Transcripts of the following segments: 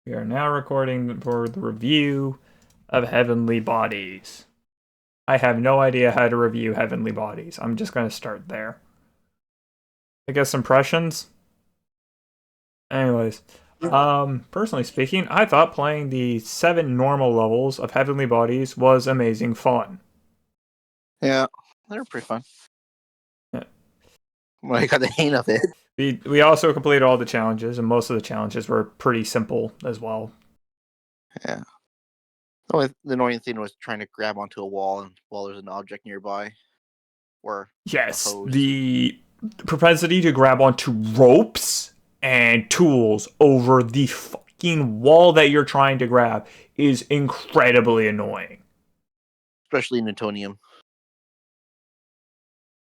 We are now recording for the review of Heavenly Bodies. I have no idea how to review Heavenly Bodies. I'm just going to start there. I guess impressions? Anyways, personally speaking, I thought playing the 7 normal levels of Heavenly Bodies was amazing fun. Yeah, they're pretty fun. Yeah. When I got the hang of it. We also completed all the challenges, and most of the challenges were pretty simple as well. Yeah. The annoying thing was trying to grab onto a wall and while there's an object nearby. Or yes, the propensity to grab onto ropes and tools over the fucking wall that you're trying to grab is incredibly annoying. Especially in Newtonium.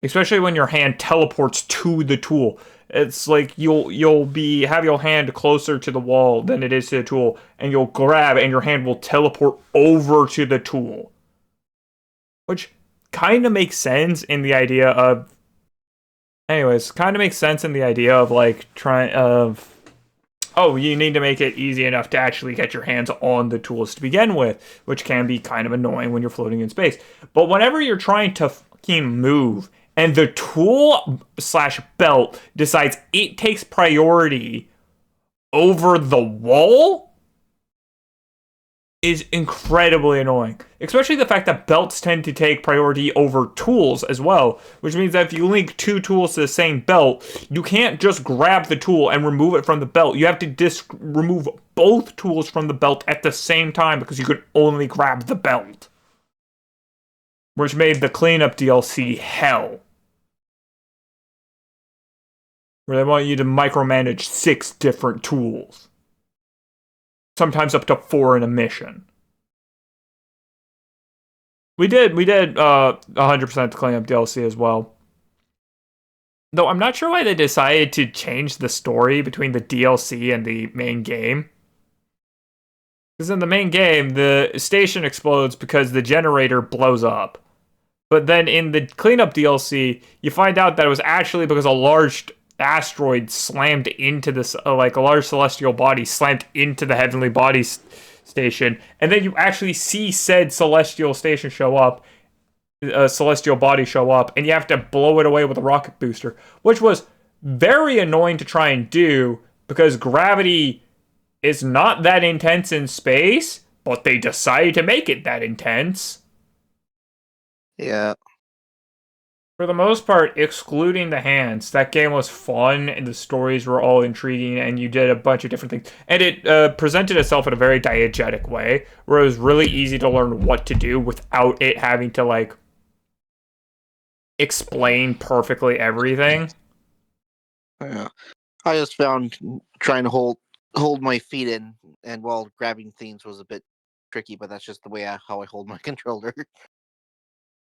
Especially when your hand teleports to the tool. It's like you'll have your hand closer to the wall than it is to the tool, and you'll grab and your hand will teleport over to the tool. Which kind of makes sense in the idea of like trying of you need to make it easy enough to actually get your hands on the tools to begin with, which can be kind of annoying when you're floating in space. But whenever you're trying to fucking move and the tool / belt decides it takes priority over the wall, is incredibly annoying. Especially the fact that belts tend to take priority over tools as well, which means that if you link 2 tools to the same belt, you can't just grab the tool and remove it from the belt. You have to remove both tools from the belt at the same time because you could only grab the belt. Which made the cleanup DLC hell. Where they want you to micromanage 6 different tools. Sometimes up to 4 in a mission. We did 100% the cleanup DLC as well. Though I'm not sure why they decided to change the story between the DLC and the main game. Because in the main game, the station explodes because the generator blows up. But then in the cleanup DLC, you find out that it was actually because a large asteroid slammed into this, a large celestial body slammed into the heavenly body station, and then you actually see said celestial station show up, a celestial body show up, and you have to blow it away with a rocket booster, which was very annoying to try and do because gravity is not that intense in space, but they decided to make it that intense. Yeah. For the most part, excluding the hands, that game was fun and the stories were all intriguing and you did a bunch of different things. And it presented itself in a very diegetic way, where it was really easy to learn what to do without it having to, explain perfectly everything. Yeah. I just found trying to hold my feet in and while grabbing things was a bit tricky, but that's just the way how I hold my controller.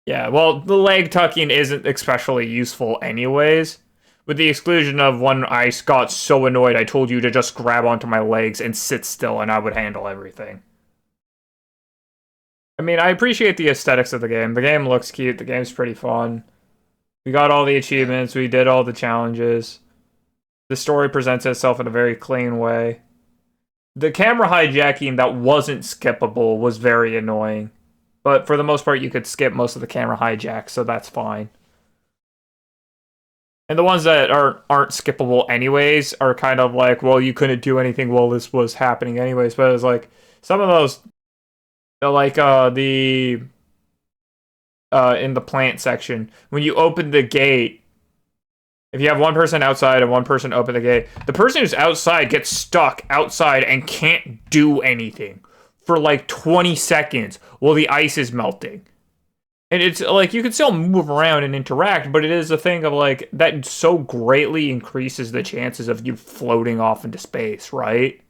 Yeah, well, the leg tucking isn't especially useful anyways. With the exclusion of when I got so annoyed I told you to just grab onto my legs and sit still and I would handle everything. I mean, I appreciate the aesthetics of the game. The game looks cute, the game's pretty fun. We got all the achievements, we did all the challenges. The story presents itself in a very clean way. The camera hijacking that wasn't skippable was very annoying. But for the most part, you could skip most of the camera hijacks, so that's fine. And the ones that aren't skippable anyways are kind of like, well, you couldn't do anything while this was happening anyways. But it's like, some of those, in the plant section, when you open the gate, if you have one person outside and one person open the gate, the person who's outside gets stuck outside and can't do anything for 20 seconds while the ice is melting. And it's like, you can still move around and interact, but it is a thing of that so greatly increases the chances of you floating off into space, right?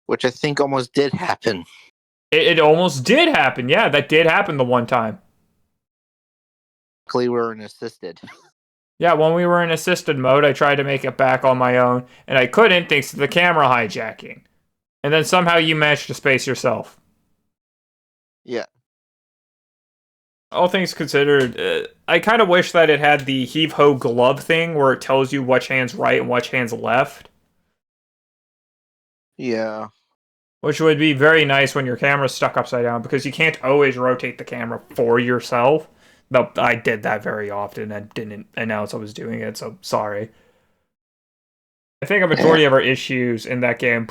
Which I think almost did happen. It almost did happen, yeah, that did happen the one time. Luckily we were in assisted. Yeah, when we were in assisted mode, I tried to make it back on my own, and I couldn't thanks to the camera hijacking. And then somehow you managed to space yourself. Yeah. All things considered, I kind of wish that it had the heave-ho glove thing where it tells you which hand's right and which hand's left. Yeah. Which would be very nice when your camera's stuck upside down, because you can't always rotate the camera for yourself. Though I did that very often and didn't announce I was doing it, so sorry. I think a Yeah. majority of our issues in that game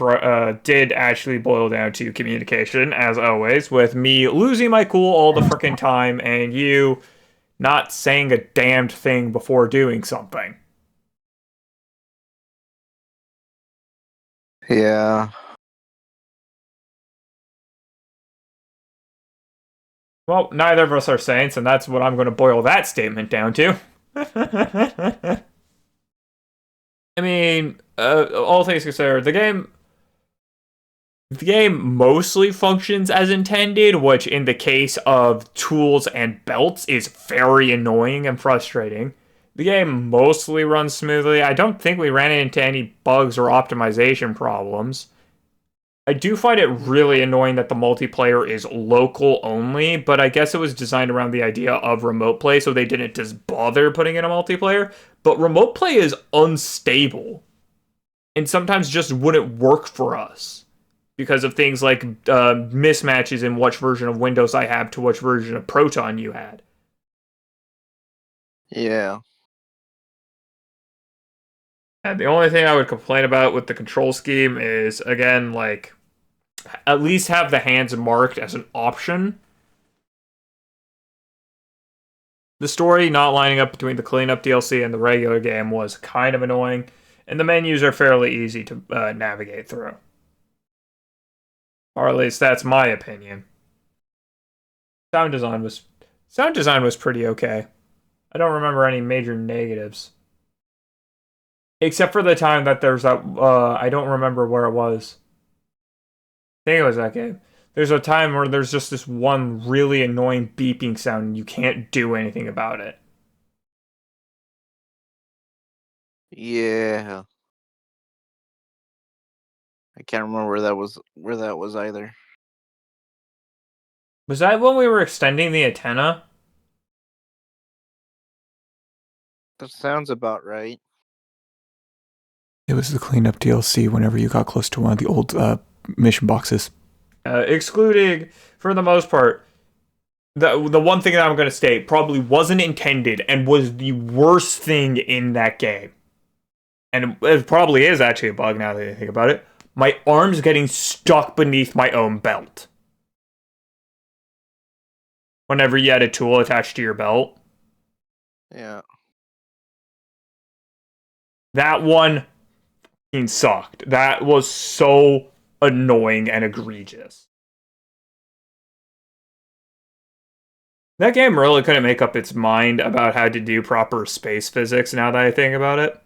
did actually boil down to communication, as always, with me losing my cool all the frickin' time and you not saying a damned thing before doing something. Yeah. Well, neither of us are saints, and that's what I'm going to boil that statement down to. I mean, all things considered, the game mostly functions as intended, which in the case of tools and belts is very annoying and frustrating. The game mostly runs smoothly. I don't think we ran into any bugs or optimization problems. I do find it really annoying that the multiplayer is local only, but I guess it was designed around the idea of remote play, so they didn't just bother putting in a multiplayer. But remote play is unstable and sometimes just wouldn't work for us because of things like mismatches in which version of Windows I have to which version of Proton you had. Yeah. And the only thing I would complain about with the control scheme is, again, like, at least have the hands marked as an option. The story not lining up between the cleanup DLC and the regular game was kind of annoying, and the menus are fairly easy to navigate through. Or at least that's my opinion. Sound design was pretty okay. I don't remember any major negatives. Except for the time that there's that I don't remember where it was. I think it was that game. There's a time where there's just this one really annoying beeping sound and you can't do anything about it. Yeah. I can't remember where that was either. Was that when we were extending the antenna? That sounds about right. It was the cleanup DLC whenever you got close to one of the old mission boxes. Excluding, for the most part, the one thing that I'm going to state probably wasn't intended and was the worst thing in that game. And it probably is actually a bug now that I think about it. My arms getting stuck beneath my own belt. Whenever you had a tool attached to your belt. Yeah. That one sucked. That was so annoying and egregious. That game really couldn't make up its mind about how to do proper space physics now that I think about it.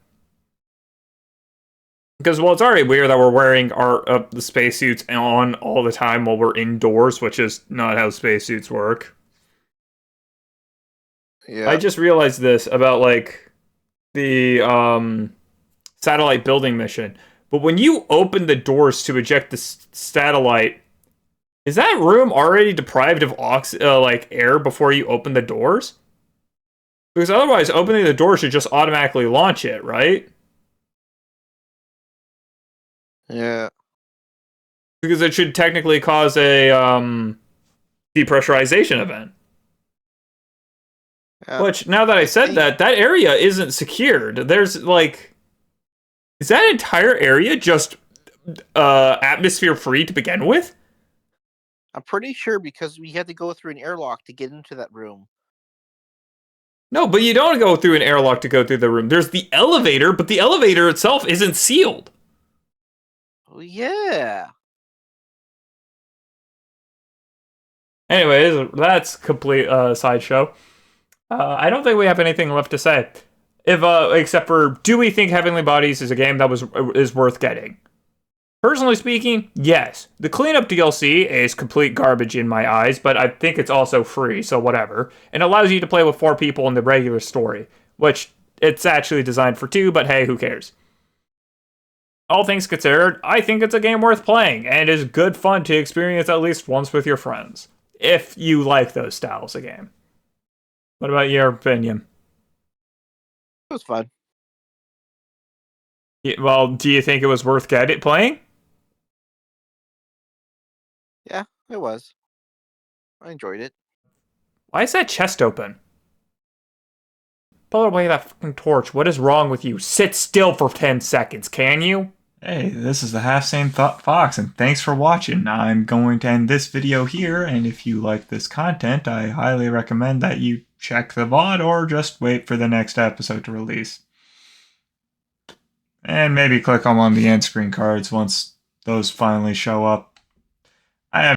Because, well, it's already weird that we're wearing the spacesuits on all the time while we're indoors, which is not how spacesuits work. Yeah. I just realized this about, like, the satellite building mission. But when you open the doors to eject the satellite, is that room already deprived of air before you open the doors? Because otherwise, opening the door should just automatically launch it, right? Yeah. Because it should technically cause a depressurization event. Which, now that I said that area isn't secured. There's, like... Is that entire area just atmosphere free to begin with? I'm pretty sure because we had to go through an airlock to get into that room. No, but you don't go through an airlock to go through the room. There's the elevator, but the elevator itself isn't sealed. Oh, yeah. Anyways, that's complete sideshow. I don't think we have anything left to say. Except for, do we think Heavenly Bodies is a game that is worth getting? Personally speaking, yes. The cleanup DLC is complete garbage in my eyes, but I think it's also free, so whatever. And allows you to play with 4 people in the regular story, which it's actually designed for 2, but hey, who cares? All things considered, I think it's a game worth playing, and is good fun to experience at least once with your friends, if you like those styles of game. What about your opinion? It was fun. Well, do you think it was worth playing? Yeah, it was. I enjoyed it. Why is that chest open? Pull away that fucking torch. What is wrong with you? Sit still for 10 seconds, can you? Hey, this is the HalfSaneFox, and thanks for watching. I'm going to end this video here, and if you like this content, I highly recommend that you check the VOD or just wait for the next episode to release. And maybe click on one of the end screen cards once those finally show up.